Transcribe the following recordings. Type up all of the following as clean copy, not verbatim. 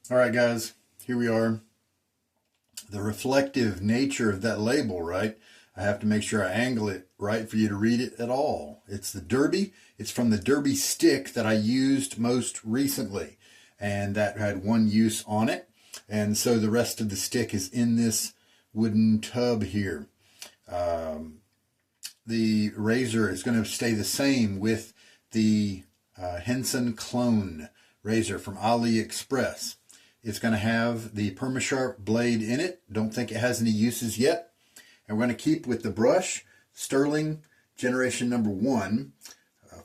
All right, guys, here we are. The reflective nature of that label, right? I have to make sure I angle it right for you to read it at all. It's the Derby. It's from the Derby stick that I used most recently, and that had one use on it. And so the rest of the stick is in this wooden tub here. The razor is going to stay the same with the Henson clone razor from AliExpress. It's going to have the PermaSharp blade in it. Don't think it has any uses yet. And we're going to keep with the brush, Stirling generation number 1,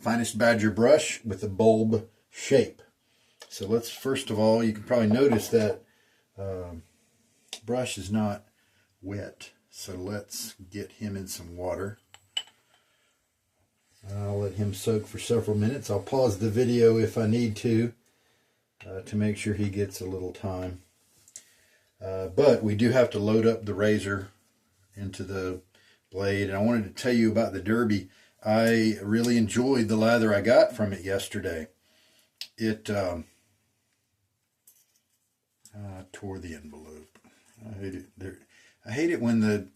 finest badger brush with a bulb shape. So let's, first of all, you can probably notice that brush is not wet. So let's get him in some water. I'll let him soak for several minutes. I'll pause the video if I need to make sure he gets a little time. But we do have to load up the razor into the blade. And I wanted to tell you about the Derby. I really enjoyed the lather I got from it yesterday. It tore the envelope. I hate it. I hate it when the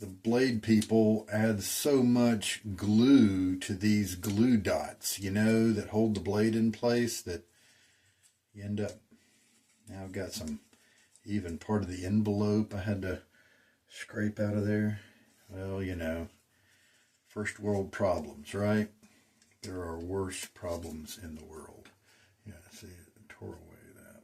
blade people add so much glue to these glue dots, you know, that hold the blade in place, that you end up, now I've got some, even part of the envelope I had to scrape out of there. Well, you know, first world problems, right? There are worse problems in the world. Yeah, see, it tore away that.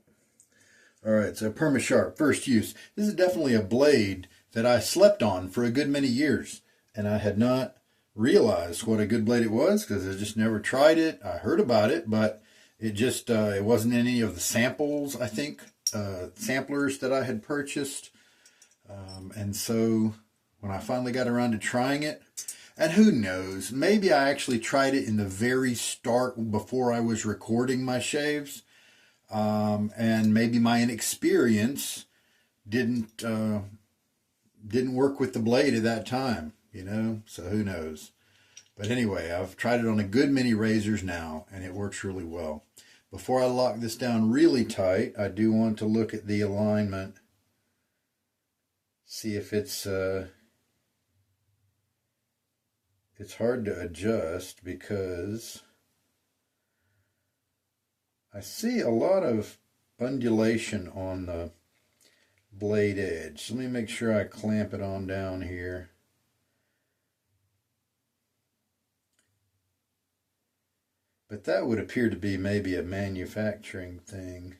All right, so PermaSharp, first use. This is definitely a blade that I slept on for a good many years, and I had not realized what a good blade it was because I just never tried it. I heard about it, but it just, it wasn't any of the samples, I think, samplers that I had purchased. And so when I finally got around to trying it, and who knows, maybe I actually tried it in the very start before I was recording my shaves, and maybe my inexperience didn't work with the blade at that time, you know, so who knows. But anyway, I've tried it on a good many razors now, and it works really well. Before I lock this down really tight, I do want to look at the alignment, see if it's hard to adjust because I see a lot of undulation on the blade edge. Let me make sure I clamp it on down here. But that would appear to be maybe a manufacturing thing.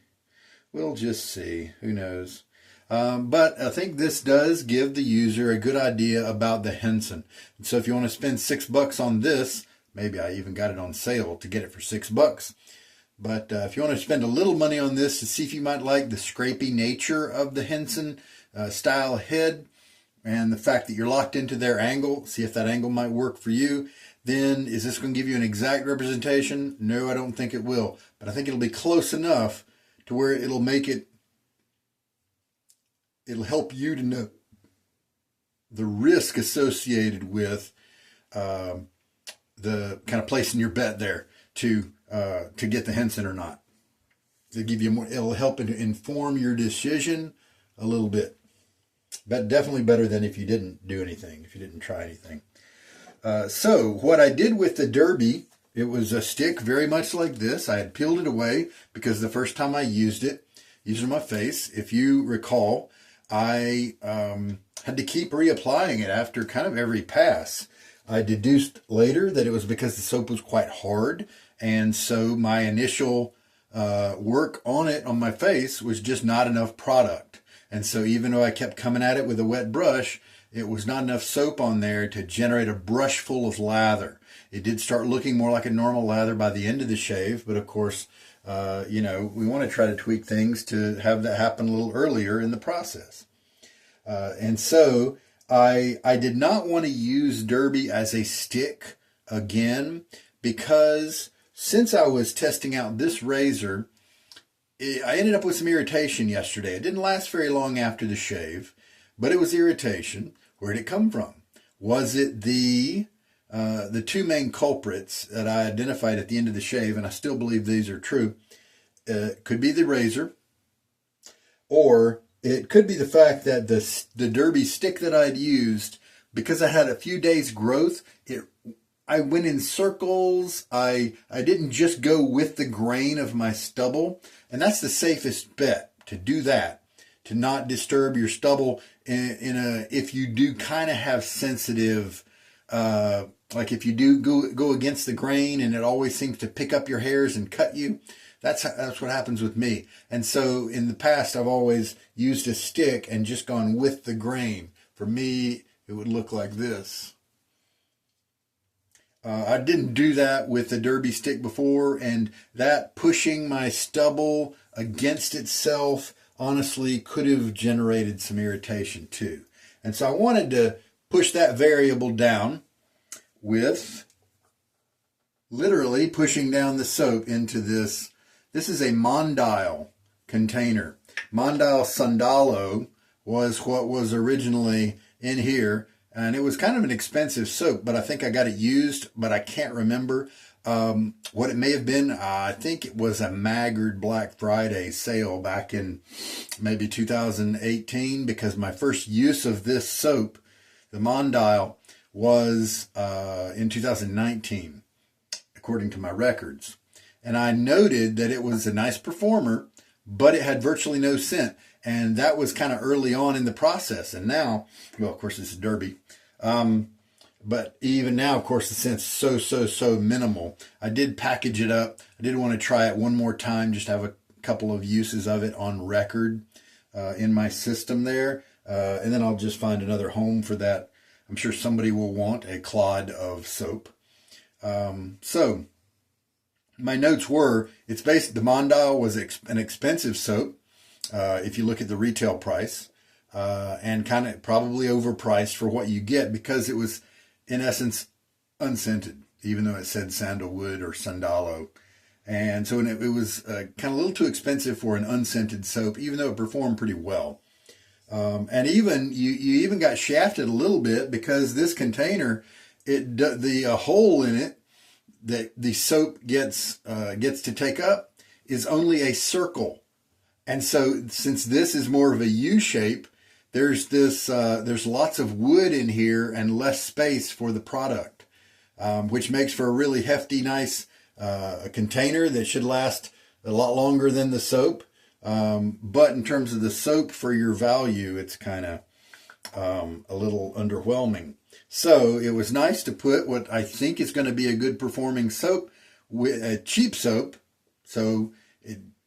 We'll just see. Who knows? But I think this does give the user a good idea about the Henson. And so if you want to spend $6 on this, maybe I even got it on sale to get it for $6. But if you want to spend a little money on this to see if you might like the scrapey nature of the Henson style head and the fact that you're locked into their angle, see if that angle might work for you, then is this going to give you an exact representation? No, I don't think it will. But I think it'll be close enough to where it'll help you to know the risk associated with the kind of placing your bet there to get the Henson or not. It'll give you more. It'll help inform your decision a little bit, but definitely better than if you didn't do anything, if you didn't try anything. So what I did with the Derby, it was a stick very much like this. I had peeled it away because the first time I used it on my face, if you recall, I had to keep reapplying it after kind of every pass. I deduced later that it was because the soap was quite hard, and so my initial work on it on my face was just not enough product. And so even though I kept coming at it with a wet brush, it was not enough soap on there to generate a brush full of lather. It did start looking more like a normal lather by the end of the shave, but of course, you know, we want to try to tweak things to have that happen a little earlier in the process. And so I did not want to use Derby as a stick again because since I was testing out this razor, I ended up with some irritation yesterday. It didn't last very long after the shave, but it was irritation. Where did it come from? Was it the two main culprits that I identified at the end of the shave, and I still believe these are true? Could be the razor, or it could be the fact that the derby stick that I'd used, because I had a few days growth, I went in circles. I didn't just go with the grain of my stubble, and that's the safest bet, to do that, to not disturb your stubble if you do kind of have sensitive, like if you do go against the grain and it always seems to pick up your hairs and cut you. That's what happens with me. And so in the past, I've always used a stick and just gone with the grain. For me, it would look like this. I didn't do that with the derby stick before, and that pushing my stubble against itself honestly could have generated some irritation too. And so I wanted to push that variable down with literally pushing down the soap into this. This is a Mondial container. Mondial Sandalo was what was originally in here, and it was kind of an expensive soap, but I think I got it used, but I can't remember what it may have been. I think it was a Maggard Black Friday sale back in maybe 2018, because my first use of this soap, the Mondial, was in 2019, according to my records. And I noted that it was a nice performer, but it had virtually no scent. And that was kind of early on in the process. And now, well, of course, this is derby. But even now, of course, the scent's so minimal. I did package it up. I did want to try it one more time, just have a couple of uses of it on record in my system there. And then I'll just find another home for that. I'm sure somebody will want a clod of soap. So my notes were, it's based, the Mondial was an expensive soap, if you look at the retail price, and kind of probably overpriced for what you get, because it was, in essence, unscented, even though it said sandalwood or sandalo. And so it was kind of a little too expensive for an unscented soap, even though it performed pretty well. And even you even got shafted a little bit, because this container, the hole in it that the soap gets to take up is only a circle. And so since this is more of a U shape, there's lots of wood in here and less space for the product, which makes for a really hefty, nice a container that should last a lot longer than the soap. But in terms of the soap for your value, it's kind of a little underwhelming. So it was nice to put what I think is going to be a good performing soap, with a cheap soap. So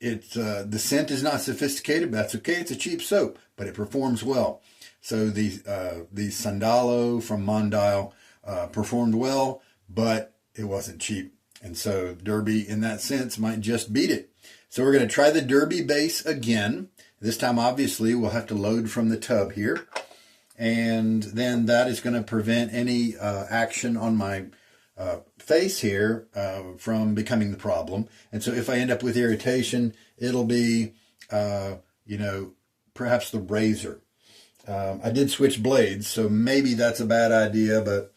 the scent is not sophisticated, but that's okay. It's a cheap soap, but it performs well. So the Sandalo from Mondial performed well, but it wasn't cheap. And so Derby, in that sense, might just beat it. So we're going to try the Derby base again. This time, obviously, we'll have to load from the tub here. And then that is going to prevent any action on my face here from becoming the problem. And so if I end up with irritation, it'll be, perhaps the razor. I did switch blades, so maybe that's a bad idea, but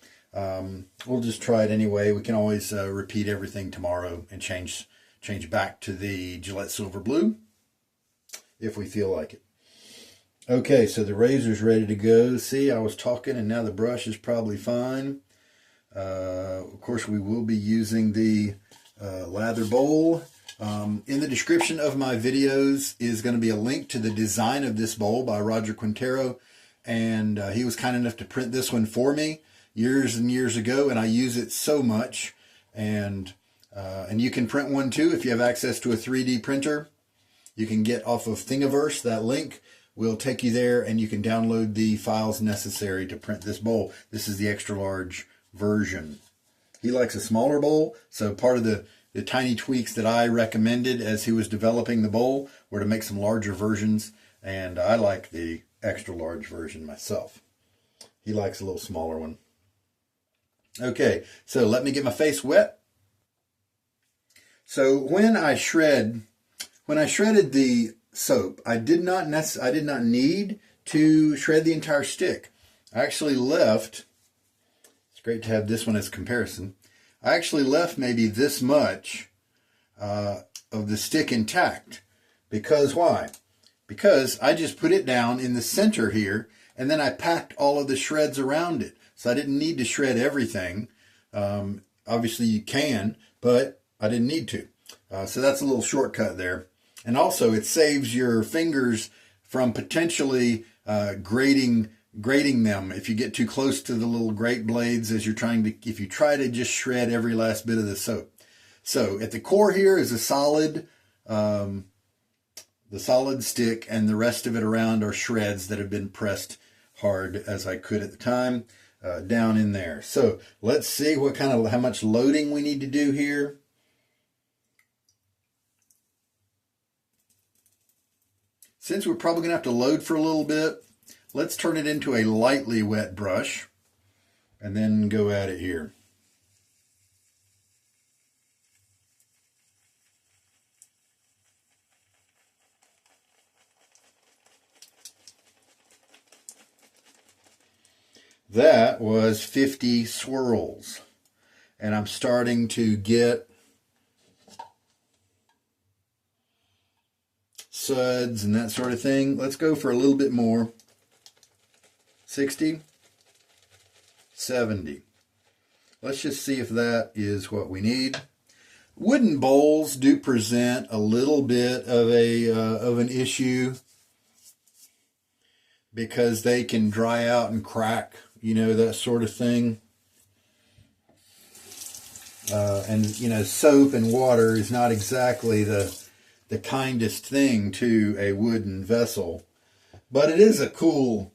we'll just try it anyway. We can always repeat everything tomorrow and change back to the Gillette Silver Blue if we feel like it. Okay, so the razor's ready to go. See, I was talking and now the brush is probably fine. Of course, we will be using the lather bowl. In the description of my videos is going to be a link to the design of this bowl by Roger Quintero. And he was kind enough to print this one for me years and years ago, and I use it so much. And you can print one too if you have access to a 3D printer. You can get off of Thingiverse. That link will take you there, and you can download the files necessary to print this bowl. This is the extra large version. He likes a smaller bowl, so part of the tiny tweaks that I recommended as he was developing the bowl were to make some larger versions, and I like the extra large version myself. He likes a little smaller one. Okay, so let me get my face wet. So when I shredded the soap, I did not need to shred the entire stick. I actually left, it's great to have this one as comparison, I actually left maybe this much of the stick intact. Because why? because I just put it down in the center here, and then I packed all of the shreds around it. So I didn't need to shred everything. Obviously you can, but I didn't need to. So that's a little shortcut there. And also it saves your fingers from potentially grating them if you get too close to the little grate blades as you're trying to, if you try to just shred every last bit of the soap. So at the core here is a solid, the solid stick, and the rest of it around are shreds that have been pressed hard as I could at the time down in there. So let's see how much loading we need to do here. Since we're probably going to have to load for a little bit, let's turn it into a lightly wet brush and then go at it here. That was 50 swirls, and I'm starting to get suds and that sort of thing. Let's go for a little bit more. 60, 70. Let's just see if that is what we need. Wooden bowls do present a little bit of an issue because they can dry out and crack, that sort of thing. And soap and water is not exactly the kindest thing to a wooden vessel, but it is a cool,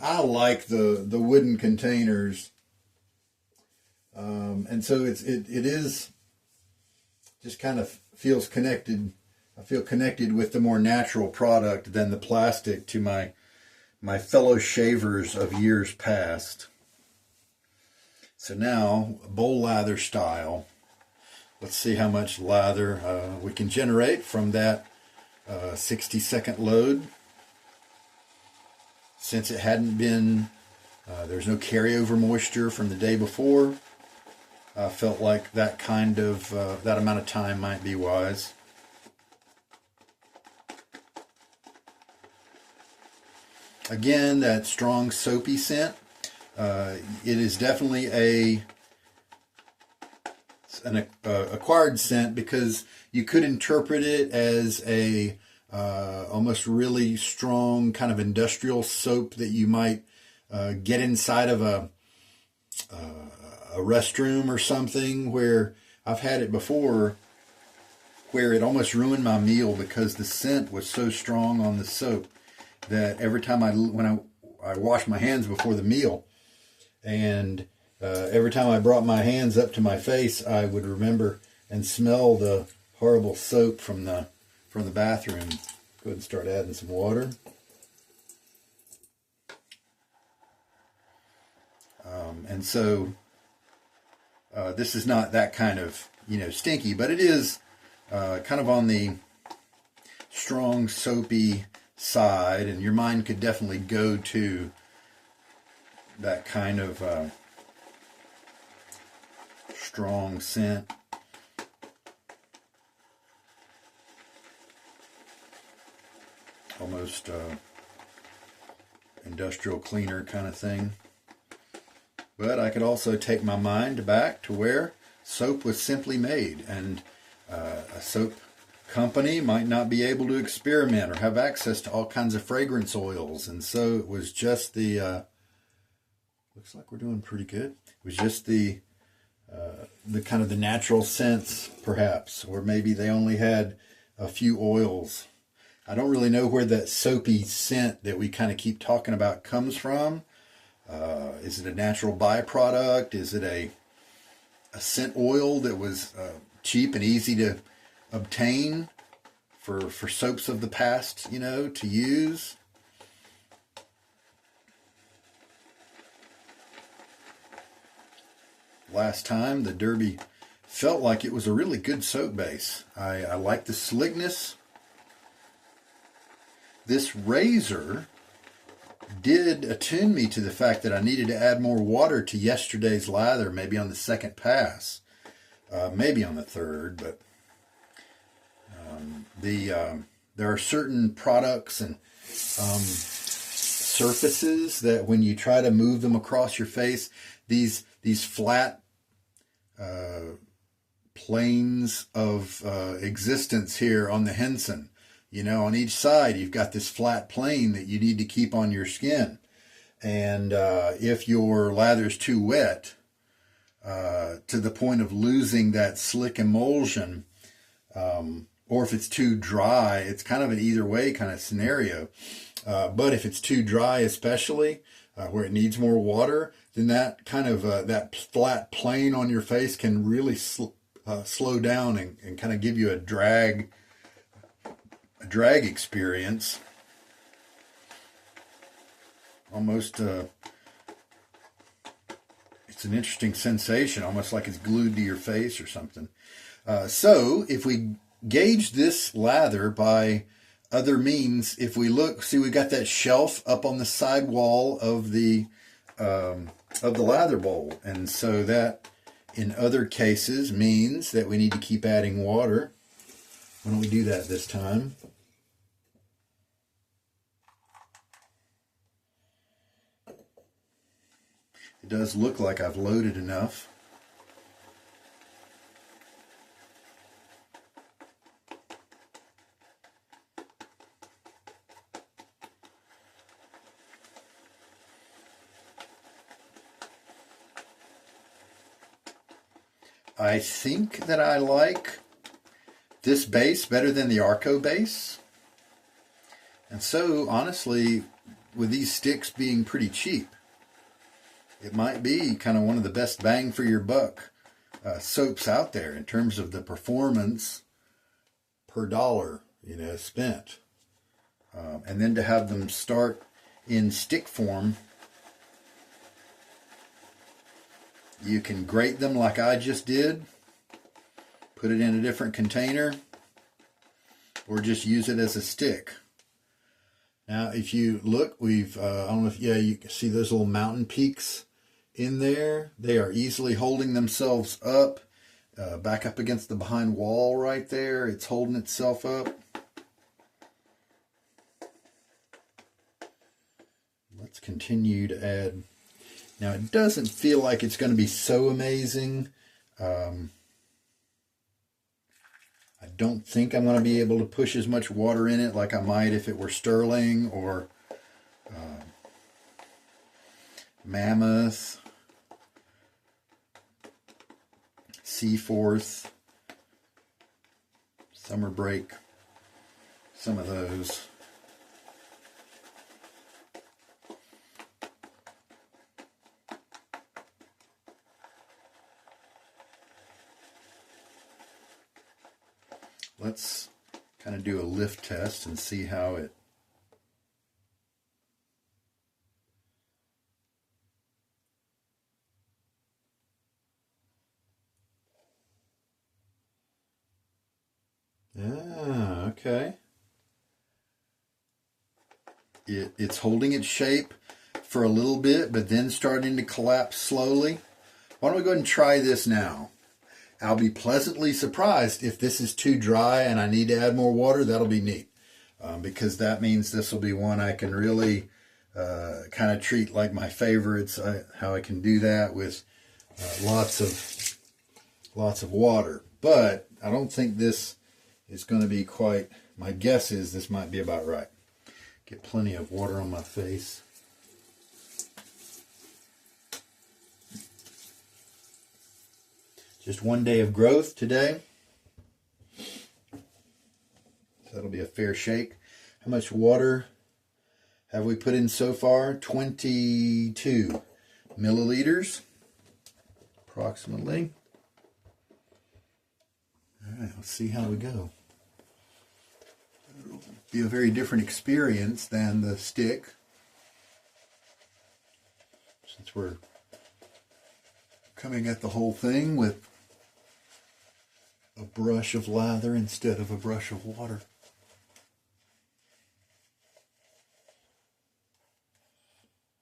I like the wooden containers, and so it is just kind of feels connected. I feel connected with the more natural product than the plastic to my fellow shavers of years past. So now, bowl lather style. Let's see how much lather we can generate from that 60-second load. Since it hadn't been, there's no carryover moisture from the day before, I felt like that that amount of time might be wise. Again, that strong soapy scent. It is definitely an acquired scent because you could interpret it as a almost really strong kind of industrial soap that you might get inside of a restroom or something, where I've had it before where it almost ruined my meal because the scent was so strong on the soap that every time when I washed my hands before the meal, and every time I brought my hands up to my face, I would remember and smell the horrible soap from the bathroom. Go ahead and start adding some water. And so this is not that kind of stinky, but it is kind of on the strong soapy side, and your mind could definitely go to that kind of strong scent. Almost industrial cleaner kind of thing. But I could also take my mind back to where soap was simply made, and a soap company might not be able to experiment or have access to all kinds of fragrance oils, and so it was just the looks like we're doing pretty good. It was just the kind of the natural scents, perhaps, or maybe they only had a few oils. I don't really know where that soapy scent that we kind of keep talking about comes from. Is it a natural byproduct? Is it a scent oil that was cheap and easy to obtain for soaps of the past, to use? Last time, the Derby felt like it was a really good soap base. I like the slickness. This razor did attune me to the fact that I needed to add more water to yesterday's lather, maybe on the second pass, maybe on the third, but there are certain products and surfaces that when you try to move them across your face, these flat planes of existence here on the Henson, you know, on each side you've got this flat plane that you need to keep on your skin. And if your lather's too wet to the point of losing that slick emulsion, or if it's too dry, it's kind of an either way kind of scenario. But if it's too dry, especially where it needs more water, then that kind of that flat plane on your face can really slow down and kind of give you a drag experience. Almost, it's an interesting sensation, almost like it's glued to your face or something. So if we gauge this lather by other means, if we look, see, we got that shelf up on the side wall of the lather bowl, and so that in other cases means that we need to keep adding water. Why don't we do that this time? It does look like I've loaded enough. I think that I like this base better than the Arco base. And so, honestly, with these sticks being pretty cheap, it might be kind of one of the best bang for your buck soaps out there in terms of the performance per dollar, you know, spent. And then to have them start in stick form, you can grate them like I just did, put it in a different container, or just use it as a stick. Now, if you look, we've, I don't know if, yeah, you can see those little mountain peaks in there. They are easily holding themselves up, back up against the behind wall right there. It's holding itself up. Let's continue to add. Now, it doesn't feel like it's going to be so amazing. I don't think I'm going to be able to push as much water in it like I might if it were Stirling or Mammoth, Seaforth, Summer Break, some of those. Let's kind of do a lift test and see how it. Ah, okay. It's holding its shape for a little bit, but then starting to collapse slowly. Why don't we go ahead and try this now? I'll be pleasantly surprised if this is too dry and I need to add more water. That'll be neat, because that means this will be one I can really kind of treat like my favorites. How I can do that with lots of water. But I don't think this is going to be quite. My guess is this might be about right. Get plenty of water on my face. Just one day of growth today. So that'll be a fair shake. How much water have we put in so far? 22 milliliters, approximately. All right, let's see how we go. It'll be a very different experience than the stick, since we're coming at the whole thing with a brush of lather instead of a brush of water.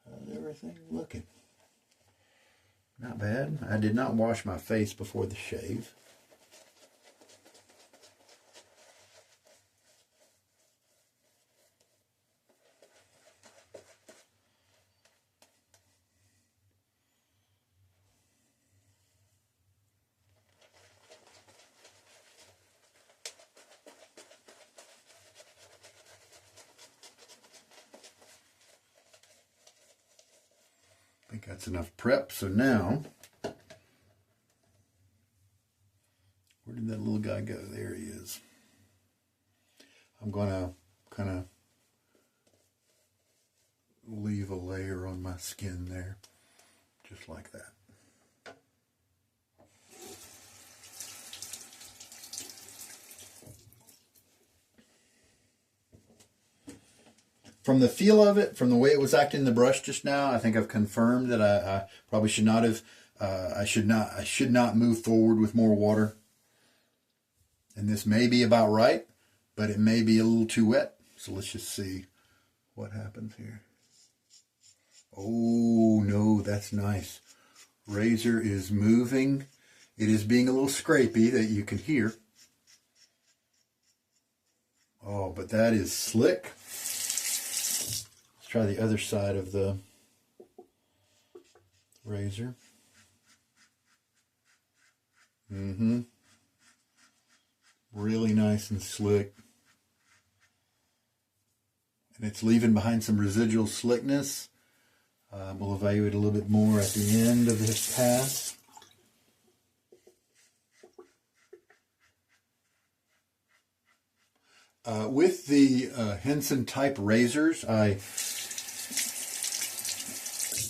How's everything looking? Not bad. I did not wash my face before the shave. think that's enough prep. So now, where did that little guy go? There he is. I'm going to kind of leave a layer on my skin there, just like that. From the feel of it, from the way it was acting in the brush just now, I think I've confirmed that I probably should not have. I should not move forward with more water. And this may be about right, but it may be a little too wet. So let's just see what happens here. Oh no, that's nice. Razor is moving. It is being a little scrapey that you can hear. Oh, but that is slick. Let's try the other side of the razor. Really nice and slick. And it's leaving behind some residual slickness. We'll evaluate a little bit more at the end of this pass. With the Henson type razors, I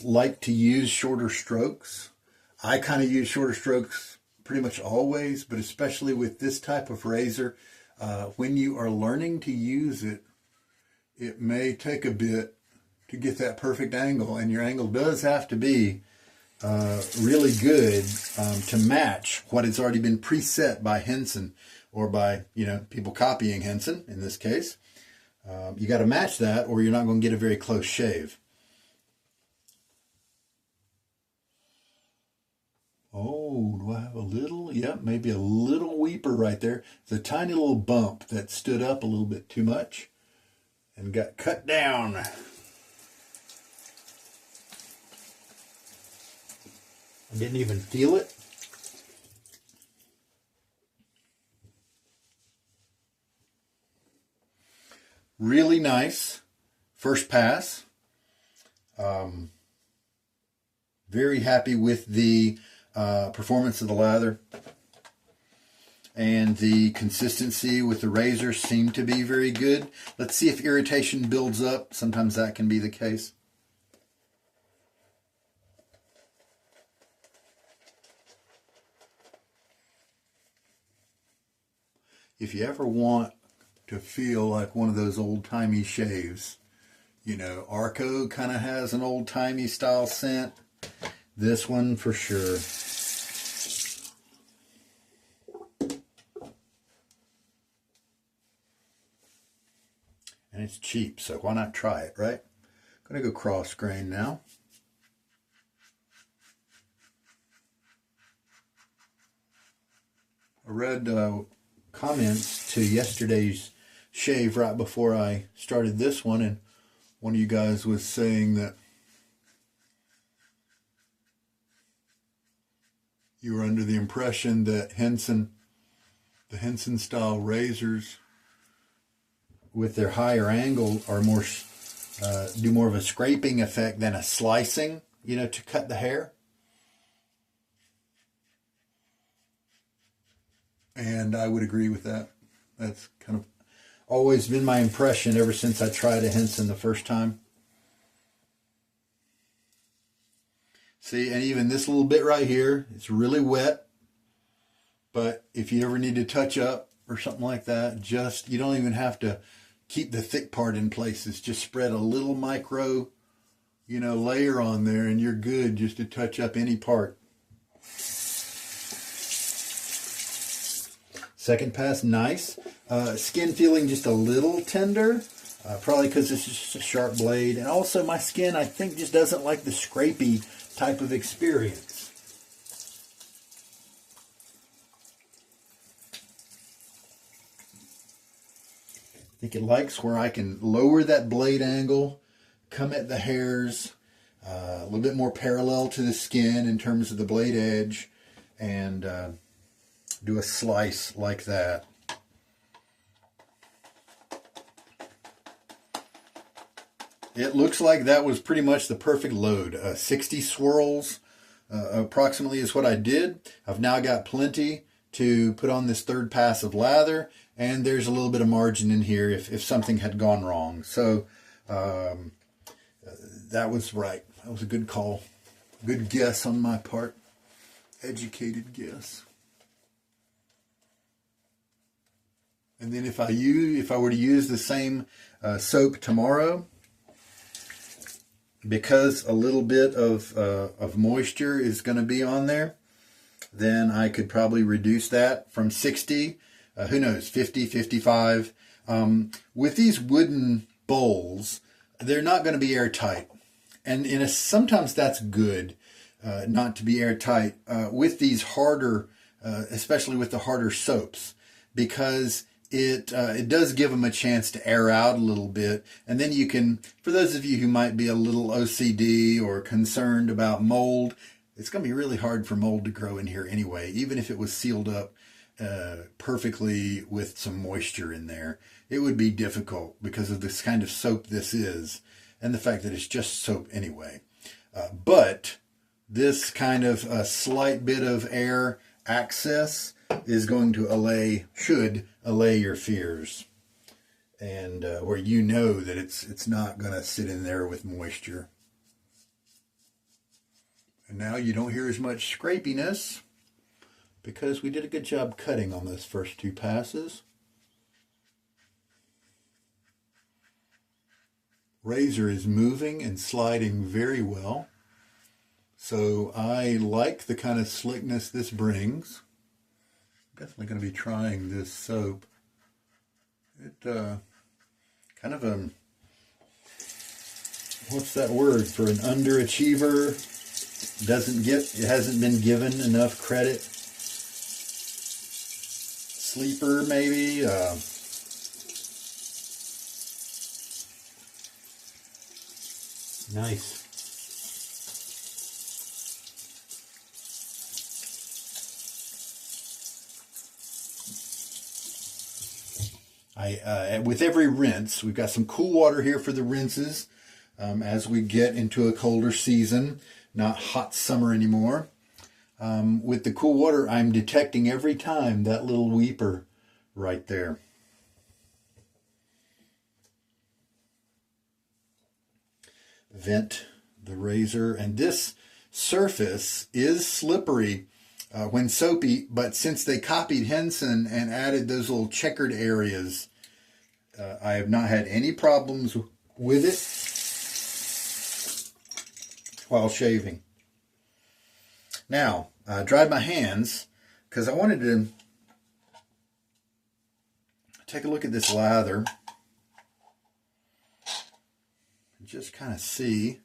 like to use shorter strokes. I kind of use shorter strokes pretty much always, but especially with this type of razor, when you are learning to use it, it may take a bit to get that perfect angle, and your angle does have to be really good to match what has already been preset by Henson, or by, you know, people copying Henson in this case. You got to match that, or you're not going to get a very close shave. Oh, do I have a little? Yep, maybe a little weeper right there. It's a tiny little bump that stood up a little bit too much and got cut down. I didn't even feel it. Really nice first pass. Very happy with the performance of the lather, and the consistency with the razor seemed to be very good. Let's see if irritation builds up. Sometimes that can be the case. If you ever want to feel like one of those old-timey shaves, you know, Arco kind of has an old-timey style scent. This one for sure. And it's cheap, so why not try it, right? I'm going to go cross grain now. I read comments to yesterday's shave right before I started this one, and one of you guys was saying that you were under the impression that the Henson style razors with their higher angle are more do more of a scraping effect than a slicing, you know, to cut the hair. And I would agree with that. That's kind of always been my impression ever since I tried a Henson the first time. See, and even this little bit right here, it's really wet. But if you ever need to touch up or something like that, just, you don't even have to keep the thick part in places. Just spread a little micro, you know, layer on there, and you're good just to touch up any part. Second pass, nice. Skin feeling just a little tender, probably because it's just a sharp blade. And also my skin, I think, just doesn't like the scrapey type of experience. I think it likes where I can lower that blade angle, come at the hairs, a little bit more parallel to the skin in terms of the blade edge, and do a slice like that. it looks like that was pretty much the perfect load. 60 swirls approximately is what I did. I've now got plenty to put on this third pass of lather, and there's a little bit of margin in here if something had gone wrong. So that was right. That was a good call. Good guess on my part. Educated guess. And then if I were to use the same soap tomorrow, because a little bit of moisture is going to be on there, then I could probably reduce that from 60, who knows, 50, 55. With these wooden bowls, they're not going to be airtight. And sometimes that's good, not to be airtight with these harder, especially with the harder soaps, because it does give them a chance to air out a little bit. And then you can, for those of you who might be a little OCD or concerned about mold, it's going to be really hard for mold to grow in here anyway, even if it was sealed up perfectly with some moisture in there. It would be difficult because of this kind of soap this is, and the fact that it's just soap anyway. But this kind of a slight bit of air access is going to should allay your fears, and where you know that it's not going to sit in there with moisture. And now you don't hear as much scrapiness because we did a good job cutting on those first two passes. Razor is moving and sliding very well. So I like the kind of slickness this brings. I'm definitely going to be trying this soap. It kind of a, what's that word for an underachiever? It hasn't been given enough credit. Sleeper maybe. Nice. With every rinse, we've got some cool water here for the rinses as we get into a colder season, not hot summer anymore. With the cool water, I'm detecting every time that little weeper right there. Vent the razor, and this surface is slippery when soapy, but since they copied Henson and added those little checkered areas, I have not had any problems with it while shaving. Now, I dried my hands because I wanted to take a look at this lather and just kind of see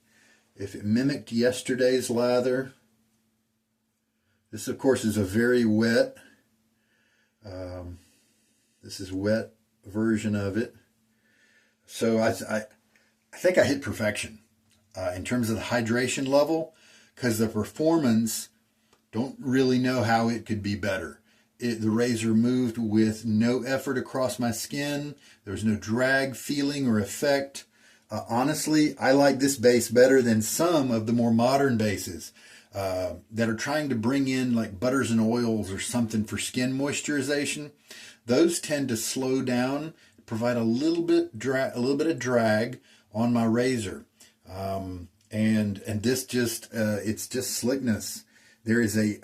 if it mimicked yesterday's lather. This, of course, is a very wet, this is wet version of it. So I think I hit perfection in terms of the hydration level, because the performance, don't really know how it could be better. The razor moved with no effort across my skin. There was no drag feeling or effect. Honestly, I like this base better than some of the more modern bases that are trying to bring in like butters and oils or something for skin moisturization. Those tend to slow down, provide a little bit of drag on my razor, and this just it's just slickness. There is a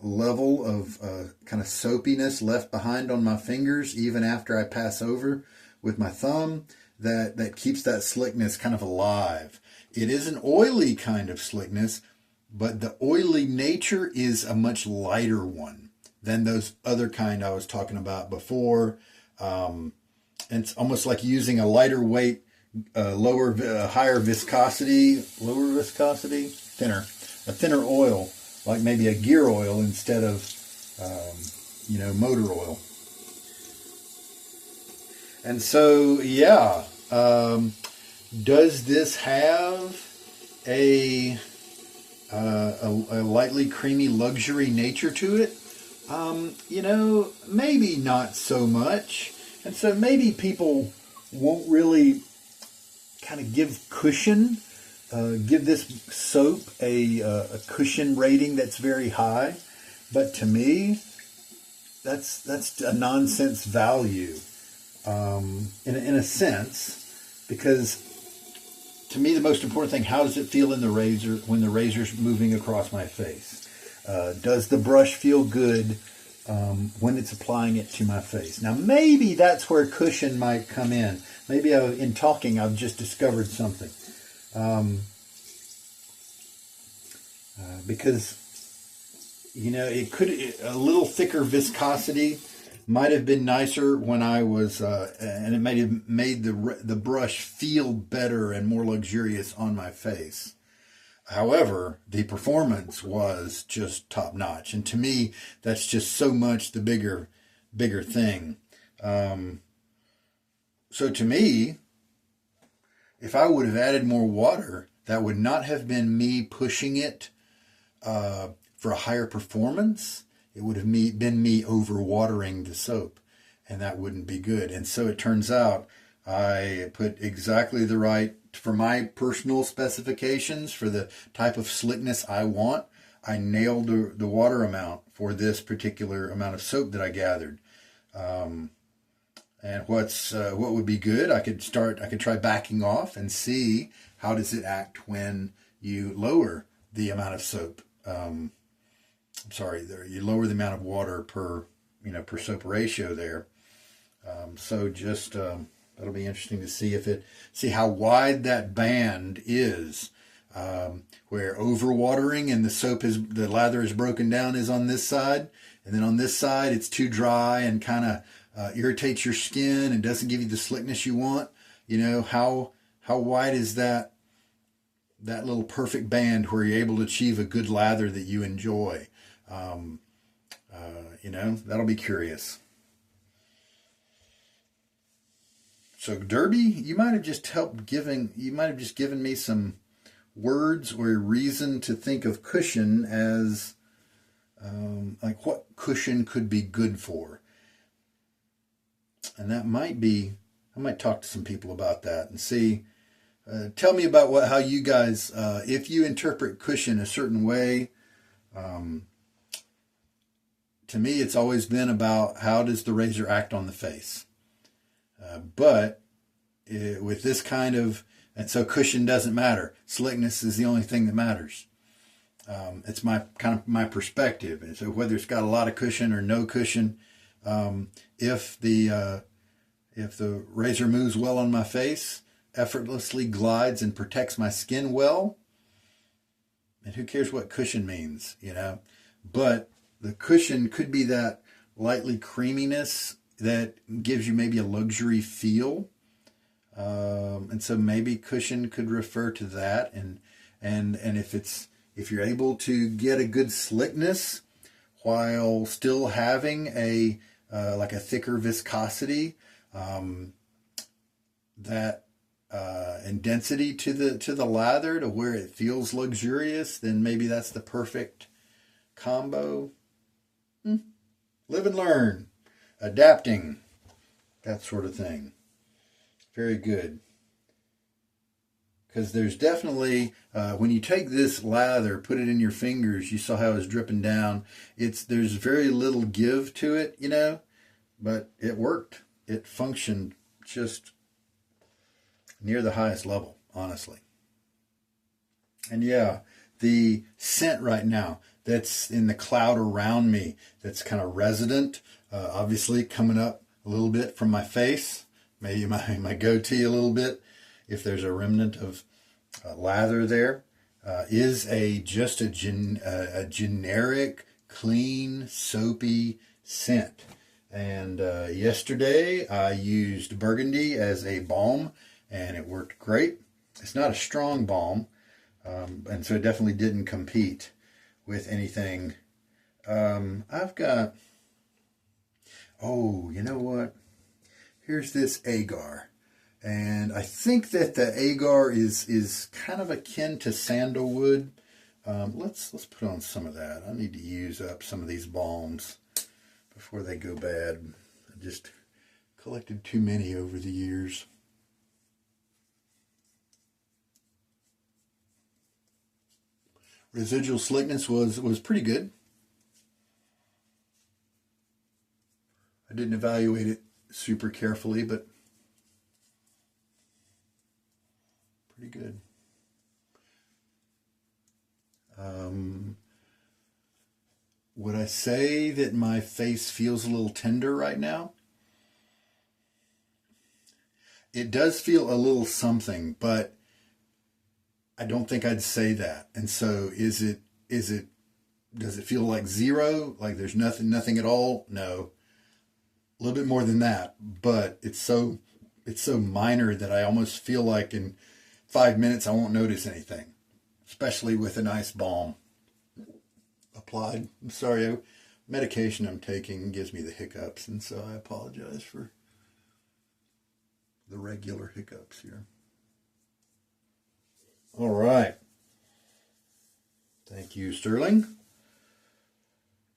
level of kind of soapiness left behind on my fingers even after I pass over with my thumb that keeps that slickness kind of alive. It is an oily kind of slickness, but the oily nature is a much lighter one than those other kind I was talking about before. And it's almost like using a lighter weight, higher viscosity, a thinner oil, like maybe a gear oil instead of, motor oil. And so, yeah, does this have a lightly creamy luxury nature to it? Maybe not so much. And so maybe people won't really kind of give cushion, give this soap a cushion rating that's very high. But to me, that's a nonsense value, in a sense, because to me the most important thing: how does it feel in the razor when the razor's moving across my face? Does the brush feel good when it's applying it to my face? Now maybe that's where cushion might come in. Maybe in talking I've just discovered something, because it could, a little thicker viscosity might have been nicer when I was, and it might have made the brush feel better and more luxurious on my face. However, the performance was just top notch, and to me, that's just so much the bigger thing. So to me, if I would have added more water, that would not have been me pushing it for a higher performance. It would have been me overwatering the soap, and that wouldn't be good. And so it turns out I put exactly the right, for my personal specifications, for the type of slickness I want, I nailed the water amount for this particular amount of soap that I gathered. And what would be good, I could try backing off and see how does it act when you lower the amount of soap. You lower the amount of water per soap ratio there. So just that'll be interesting to see how wide that band is, where overwatering and the lather is broken down is on this side, and then on this side it's too dry and kind of irritates your skin and doesn't give you the slickness you want. How wide is that little perfect band where you're able to achieve a good lather that you enjoy? That'll be curious. So Derby, you might have just given me some words or a reason to think of cushion as like what cushion could be good for. And that might be, I might talk to some people about that and see. Tell me about how you guys, if you interpret cushion a certain way. To me, it's always been about how does the razor act on the face. But with this kind of, and so cushion doesn't matter. Slickness is the only thing that matters. It's my perspective. And so whether it's got a lot of cushion or no cushion, if the razor moves well on my face, effortlessly glides and protects my skin well, and who cares what cushion means, But the cushion could be that lightly creaminess that gives you maybe a luxury feel. And so maybe cushion could refer to that. And if you're able to get a good slickness while still having like a thicker viscosity, that and density to the lather to where it feels luxurious, then maybe that's the perfect combo. Live and learn, adapting, that sort of thing. Very good. Because there's definitely, when you take this lather, put it in your fingers, you saw how it's dripping down. There's very little give to it, but it worked. It functioned just near the highest level, honestly. And yeah, the scent right now that's in the cloud around me, that's kind of resident, obviously coming up a little bit from my face, maybe my goatee a little bit, if there's a remnant of lather there, is just a generic, clean, soapy scent. And yesterday I used burgundy as a balm, and it worked great. It's not a strong balm, and so it definitely didn't compete with anything. I've got, you know what? Here's this Agar. And I think that the Agar is kind of akin to sandalwood. Let's put on some of that. I need to use up some of these balms before they go bad. I just collected too many over the years. Residual slickness was pretty good. I didn't evaluate it super carefully, but pretty good. Would I say that my face feels a little tender right now? It does feel a little something, but I don't think I'd say that. And so does it feel like zero? Like there's nothing at all? No. A little bit more than that, but it's so minor that I almost feel like in 5 minutes I won't notice anything, especially with a nice balm applied. I'm sorry, medication I'm taking gives me the hiccups, and so I apologize for the regular hiccups here. All right. Thank you, Stirling.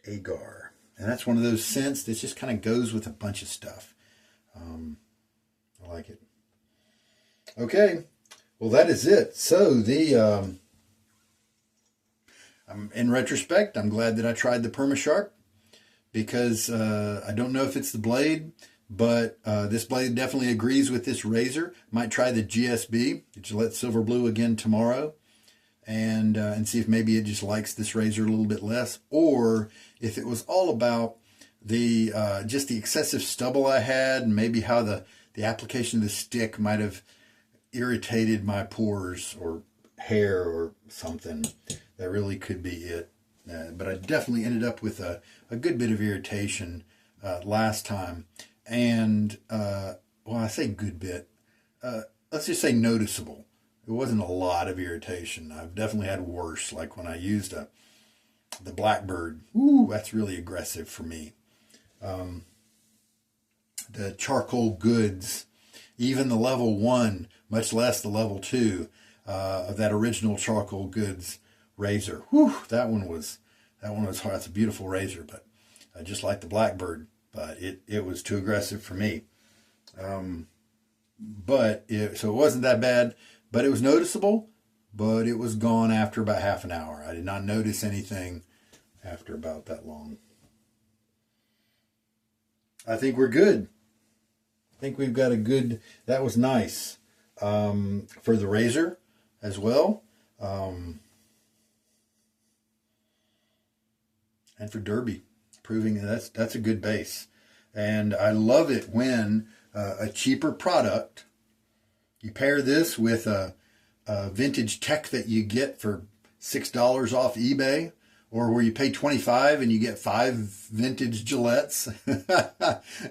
Agar. And that's one of those scents that just kind of goes with a bunch of stuff. I like it. Okay. Well, that is it. So in retrospect, I'm glad that I tried the Perma-Sharp because I don't know if it's the blade, but this blade definitely agrees with this razor. Might try the GSB, the Gillette Silver Blue, again tomorrow, and see if maybe it just likes this razor a little bit less, or if it was all about the just the excessive stubble I had, and maybe how the application of the stick might have irritated my pores or hair or something. That really could be it. But I definitely ended up with a good bit of irritation last time. And, well, I say good bit. Let's just say noticeable. It wasn't a lot of irritation. I've definitely had worse, like when I used the Blackbird. Ooh, that's really aggressive for me. The charcoal goods, even the level 1, much less the level 2 of that original charcoal goods razor. Whew, that one was hard. It's a beautiful razor, but I just like the Blackbird, but it was too aggressive for me. So it wasn't that bad, but it was noticeable, but it was gone after about half an hour. I did not notice anything after about that long. I think we're good. I think we've got a good, that was nice for the razor as well. And for Derby, proving that's a good base. And I love it when a cheaper product, you pair this with a vintage tech that you get for $6 off eBay, or where you pay $25 and you get 5 vintage Gillettes.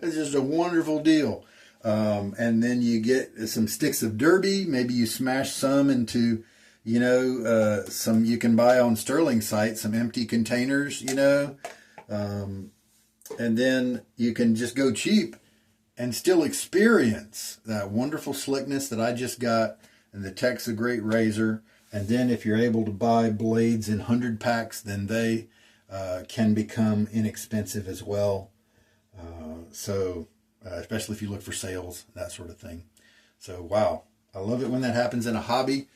It's just a wonderful deal. And then you get some sticks of Derby. Maybe you smash some into, some you can buy on Stirling site, some empty containers, and then you can just go cheap and still experience that wonderful slickness that I just got. And the tech's a great razor. And then if you're able to buy blades in 100 packs, then they can become inexpensive as well. Especially if you look for sales, that sort of thing. So, wow. I love it when that happens in a hobby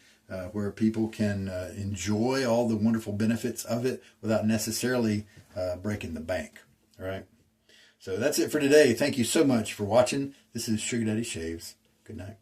where people can enjoy all the wonderful benefits of it without necessarily breaking the bank. All right. So that's it for today. Thank you so much for watching. This is Sugar Daddy Shaves. Good night.